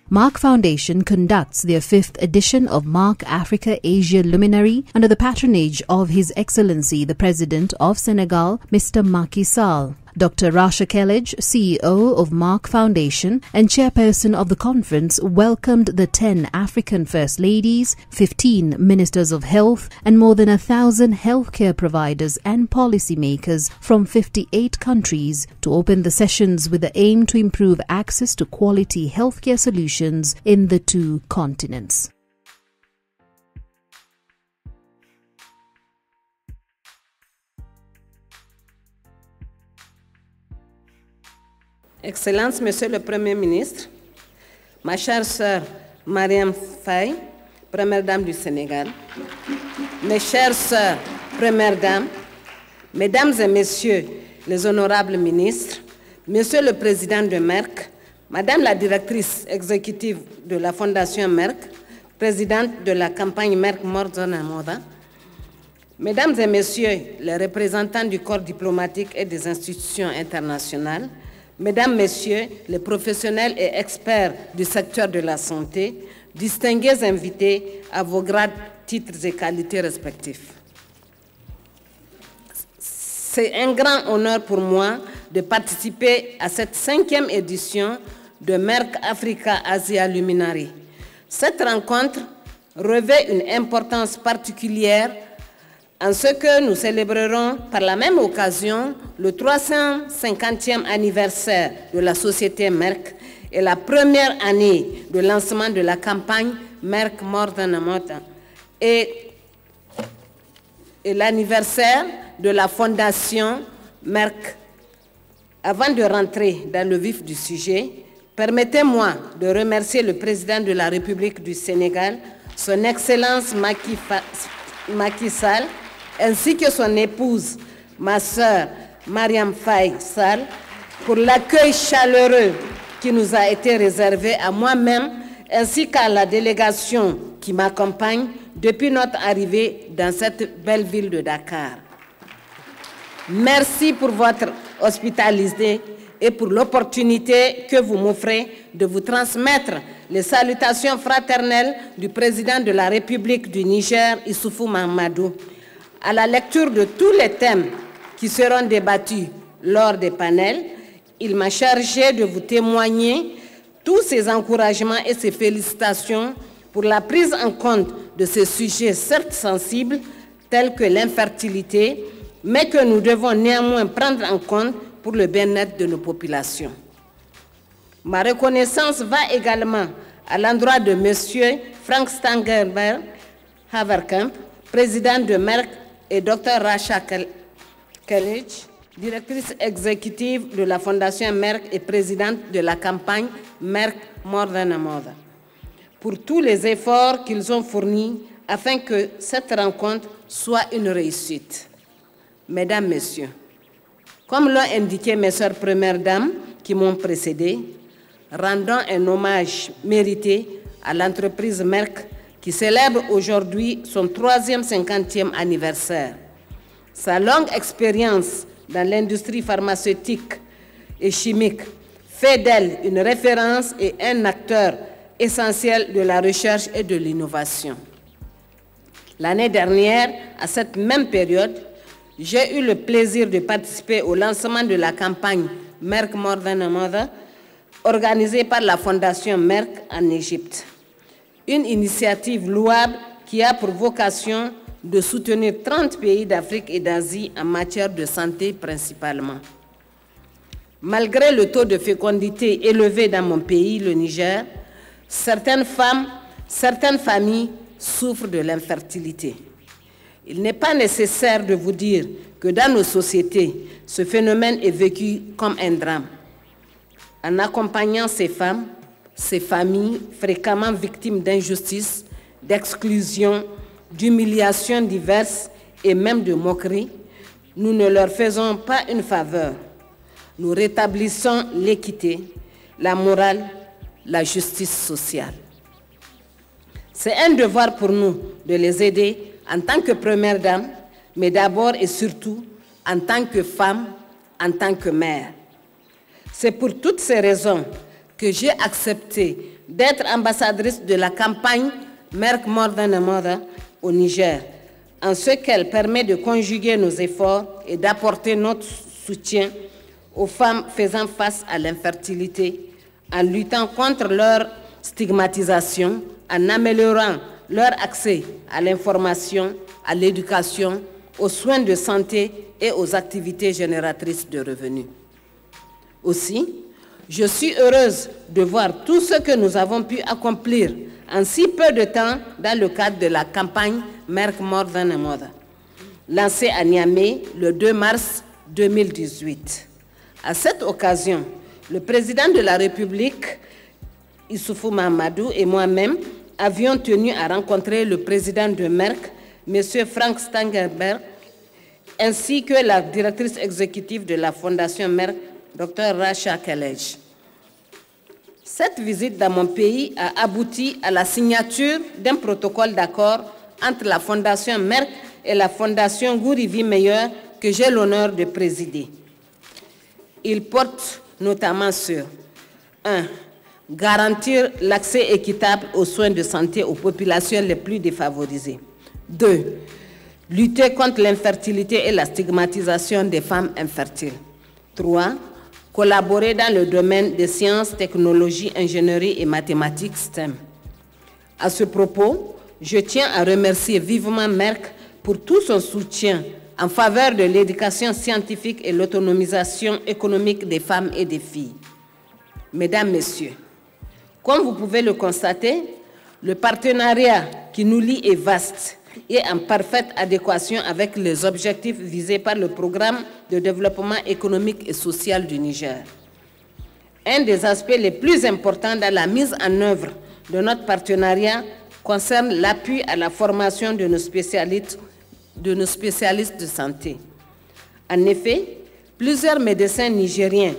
Mark Foundation conducts their 5th edition of Mark Africa Asia Luminary under the patronage of His Excellency the President of Senegal, Mr. Macky Sall. Dr. Rasha Kellage, CEO of Mark Foundation and chairperson of the conference, welcomed the 10 African First Ladies, 15 Ministers of Health, and more than 1,000 healthcare providers and policymakers from 58 countries to open the sessions with the aim to improve access to quality healthcare solutions in the 2 continents. Excellences, Monsieur le Premier ministre, ma chère sœur Mariam Faye, Première Dame du Sénégal, mes chères sœurs Premières Dames, Mesdames et Messieurs les honorables ministres, Monsieur le Président de Merck, Madame la Directrice exécutive de la Fondation Merck, Présidente de la campagne Merck More Than a Mother, Mesdames et Messieurs les représentants du corps diplomatique et des institutions internationales, Mesdames, Messieurs, les professionnels et experts du secteur de la santé, distingués invités à vos grades, titres et qualités respectifs. C'est un grand honneur pour moi de participer à cette 5e édition de Merck Africa Asia Luminary. Cette rencontre revêt une importance particulière en ce que nous célébrerons par la même occasion le 350e anniversaire de la société Merck et la première année de lancement de la campagne Merck More Than a Mother et l'anniversaire de la fondation Merck. Avant de rentrer dans le vif du sujet, permettez-moi de remercier le président de la République du Sénégal, son Excellence Macky Sall, ainsi que son épouse, ma sœur Mariam Faye Sall, pour l'accueil chaleureux qui nous a été réservé à moi-même, ainsi qu'à la délégation qui m'accompagne depuis notre arrivée dans cette belle ville de Dakar. Merci pour votre hospitalité et pour l'opportunité que vous m'offrez de vous transmettre les salutations fraternelles du président de la République du Niger, Issoufou Mahamadou. À la lecture de tous les thèmes qui seront débattus lors des panels, il m'a chargé de vous témoigner tous ses encouragements et ses félicitations pour la prise en compte de ces sujets certes sensibles, tels que l'infertilité, mais que nous devons néanmoins prendre en compte pour le bien-être de nos populations. Ma reconnaissance va également à l'endroit de M. Frank Stangerberg Haverkamp, président de Merck, et Dr. Rasha Kellage, directrice exécutive de la Fondation Merck et présidente de la campagne Merck More Than a Mother, pour tous les efforts qu'ils ont fournis afin que cette rencontre soit une réussite. Mesdames, Messieurs, comme l'ont indiqué mes sœurs Premières Dames qui m'ont précédé, rendons un hommage mérité à l'entreprise Merck qui célèbre aujourd'hui son 350e anniversaire. Sa longue expérience dans l'industrie pharmaceutique et chimique fait d'elle une référence et un acteur essentiel de la recherche et de l'innovation. L'année dernière, à cette même période, j'ai eu le plaisir de participer au lancement de la campagne Merck More Than a Mother, organisée par la Fondation Merck en Égypte. Une initiative louable qui a pour vocation de soutenir 30 pays d'Afrique et d'Asie en matière de santé principalement. Malgré le taux de fécondité élevé dans mon pays, le Niger, certaines femmes, certaines familles souffrent de l'infertilité. Il n'est pas nécessaire de vous dire que dans nos sociétés, ce phénomène est vécu comme un drame. En accompagnant ces femmes, ces familles fréquemment victimes d'injustice, d'exclusion, d'humiliations diverses et même de moqueries, nous ne leur faisons pas une faveur. Nous rétablissons l'équité, la morale, la justice sociale. C'est un devoir pour nous de les aider en tant que première dame, mais d'abord et surtout en tant que femme, en tant que mère. C'est pour toutes ces raisons que j'ai accepté d'être ambassadrice de la campagne Merck More Than a Mother au Niger, en ce qu'elle permet de conjuguer nos efforts et d'apporter notre soutien aux femmes faisant face à l'infertilité, en luttant contre leur stigmatisation, en améliorant leur accès à l'information, à l'éducation, aux soins de santé et aux activités génératrices de revenus. Aussi, je suis heureuse de voir tout ce que nous avons pu accomplir en si peu de temps dans le cadre de la campagne Merck More Than a Mother, lancée à Niamey le 2 mars 2018. À cette occasion, le président de la République, Issoufou Mahamadou, et moi-même avions tenu à rencontrer le président de Merck, M. Frank Stangerberg, ainsi que la directrice exécutive de la Fondation Merck, Dr. Rasha Kelej. Cette visite dans mon pays a abouti à la signature d'un protocole d'accord entre la Fondation Merck et la Fondation Gourivi Meilleur que j'ai l'honneur de présider. Il porte notamment sur 1. Garantir l'accès équitable aux soins de santé aux populations les plus défavorisées. 2. Lutter contre l'infertilité et la stigmatisation des femmes infertiles. 3. Collaborer dans le domaine des sciences, technologies, ingénierie et mathématiques STEM. À ce propos, je tiens à remercier vivement Merck pour tout son soutien en faveur de l'éducation scientifique et l'autonomisation économique des femmes et des filles. Mesdames, Messieurs, comme vous pouvez le constater, le partenariat qui nous lie est vaste et en parfaite adéquation avec les objectifs visés par le programme de développement économique et social du Niger. Un des aspects les plus importants dans la mise en œuvre de notre partenariat concerne l'appui à la formation de nos spécialistes de santé. En effet, plusieurs médecins nigériens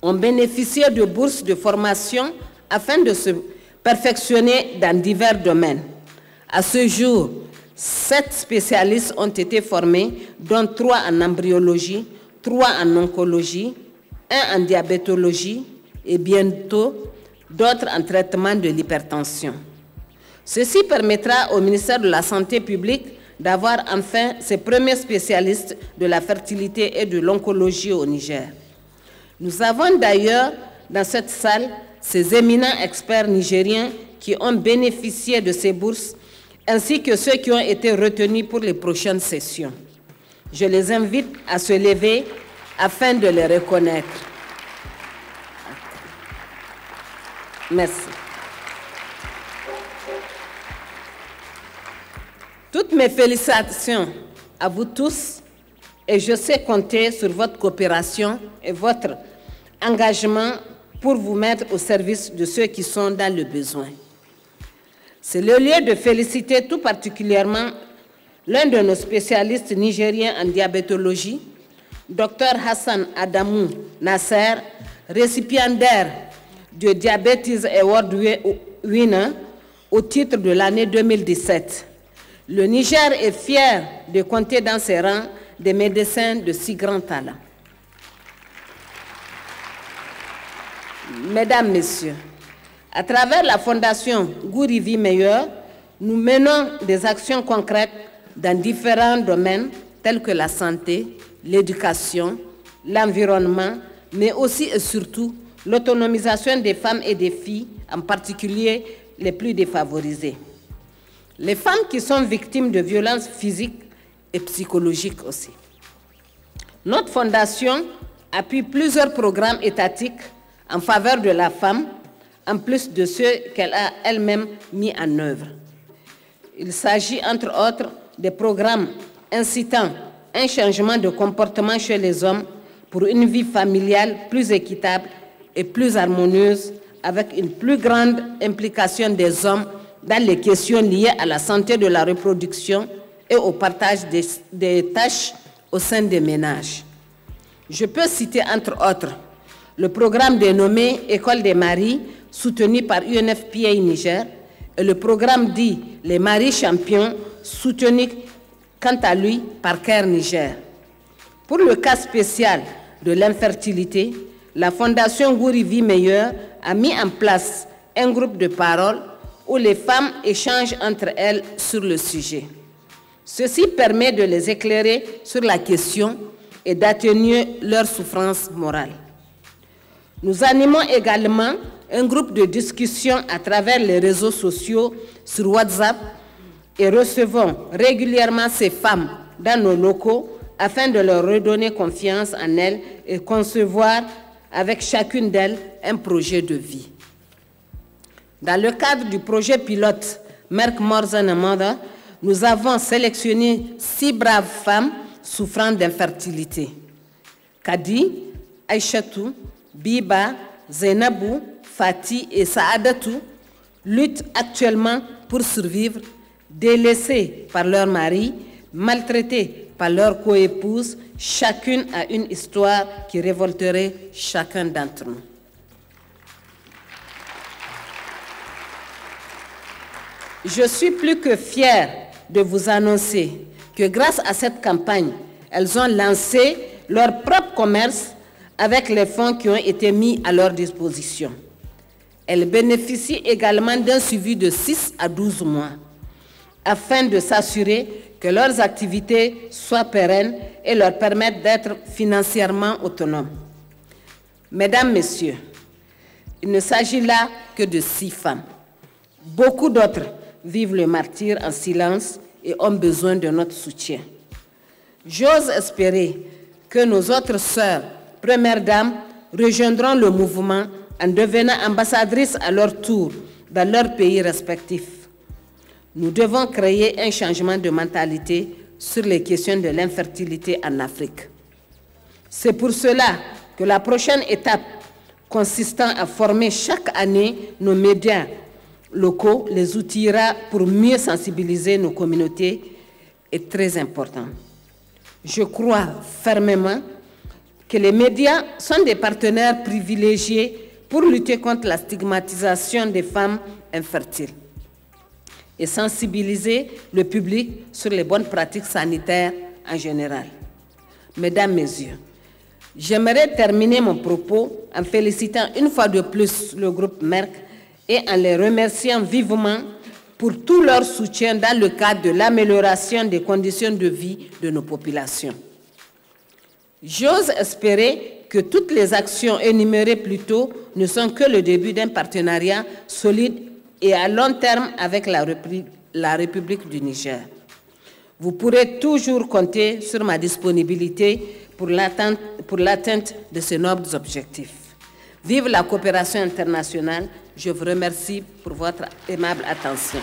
ont bénéficié de bourses de formation afin de se perfectionner dans divers domaines. À ce jour, 7 spécialistes ont été formés, dont 3 en embryologie, 3 en oncologie, 1 en diabétologie et bientôt d'autres en traitement de l'hypertension. Ceci permettra au ministère de la Santé publique d'avoir enfin ses premiers spécialistes de la fertilité et de l'oncologie au Niger. Nous avons d'ailleurs dans cette salle ces éminents experts nigériens qui ont bénéficié de ces bourses, ainsi que ceux qui ont été retenus pour les prochaines sessions. Je les invite à se lever afin de les reconnaître. Merci. Toutes mes félicitations à vous tous et je sais compter sur votre coopération et votre engagement pour vous mettre au service de ceux qui sont dans le besoin. C'est le lieu de féliciter tout particulièrement l'un de nos spécialistes nigériens en diabétologie, Dr Hassan Adamou Nasser, récipiendaire du Diabetes Award Winner au titre de l'année 2017. Le Niger est fier de compter dans ses rangs des médecins de si grand talent. Mesdames, Messieurs, à travers la Fondation Gourivi Meilleur, nous menons des actions concrètes dans différents domaines tels que la santé, l'éducation, l'environnement, mais aussi et surtout l'autonomisation des femmes et des filles, en particulier les plus défavorisées. Les femmes qui sont victimes de violences physiques et psychologiques aussi. Notre fondation appuie plusieurs programmes étatiques en faveur de la femme, en plus de ceux qu'elle a elle-même mis en œuvre. Il s'agit entre autres des programmes incitant un changement de comportement chez les hommes pour une vie familiale plus équitable et plus harmonieuse, avec une plus grande implication des hommes dans les questions liées à la santé de la reproduction et au partage des tâches au sein des ménages. Je peux citer entre autres le programme dénommé École des maris, soutenu par UNFPA Niger, et le programme dit Les maris champions, soutenu quant à lui par CARE Niger. Pour le cas spécial de l'infertilité, la Fondation Guri Vie Meilleure a mis en place un groupe de parole où les femmes échangent entre elles sur le sujet. Ceci permet de les éclairer sur la question et d'atténuer leur souffrance morale. Nous animons également un groupe de discussion à travers les réseaux sociaux sur WhatsApp et recevons régulièrement ces femmes dans nos locaux afin de leur redonner confiance en elles et concevoir avec chacune d'elles un projet de vie. Dans le cadre du projet pilote Merck More Than a Mother, nous avons sélectionné 6 braves femmes souffrant d'infertilité. Kadi, Aïchatou, Biba, Zainabou, Fati et Saadatou luttent actuellement pour survivre, délaissées par leur mari, maltraitées par leur coépouse. Chacune a une histoire qui révolterait chacun d'entre nous. Je suis plus que fière de vous annoncer que grâce à cette campagne, elles ont lancé leur propre commerce avec les fonds qui ont été mis à leur disposition. Elles bénéficient également d'un suivi de 6 à 12 mois afin de s'assurer que leurs activités soient pérennes et leur permettent d'être financièrement autonomes. Mesdames, Messieurs, il ne s'agit là que de 6 femmes. Beaucoup d'autres vivent le martyre en silence et ont besoin de notre soutien. J'ose espérer que nos autres sœurs, premières dames, rejoindront le mouvement en devenant ambassadrices à leur tour dans leurs pays respectifs. Nous devons créer un changement de mentalité sur les questions de l'infertilité en Afrique. C'est pour cela que la prochaine étape consistant à former chaque année nos médias locaux les outillera pour mieux sensibiliser nos communautés est très important. Je crois fermement que les médias sont des partenaires privilégiés pour lutter contre la stigmatisation des femmes infertiles et sensibiliser le public sur les bonnes pratiques sanitaires en général. Mesdames, Messieurs, j'aimerais terminer mon propos en félicitant une fois de plus le groupe Merck et en les remerciant vivement pour tout leur soutien dans le cadre de l'amélioration des conditions de vie de nos populations. J'ose espérer que toutes les actions énumérées plus tôt ne sont que le début d'un partenariat solide et à long terme avec la République du Niger. Vous pourrez toujours compter sur ma disponibilité pour l'atteinte de ces nobles objectifs. Vive la coopération internationale. Je vous remercie pour votre aimable attention.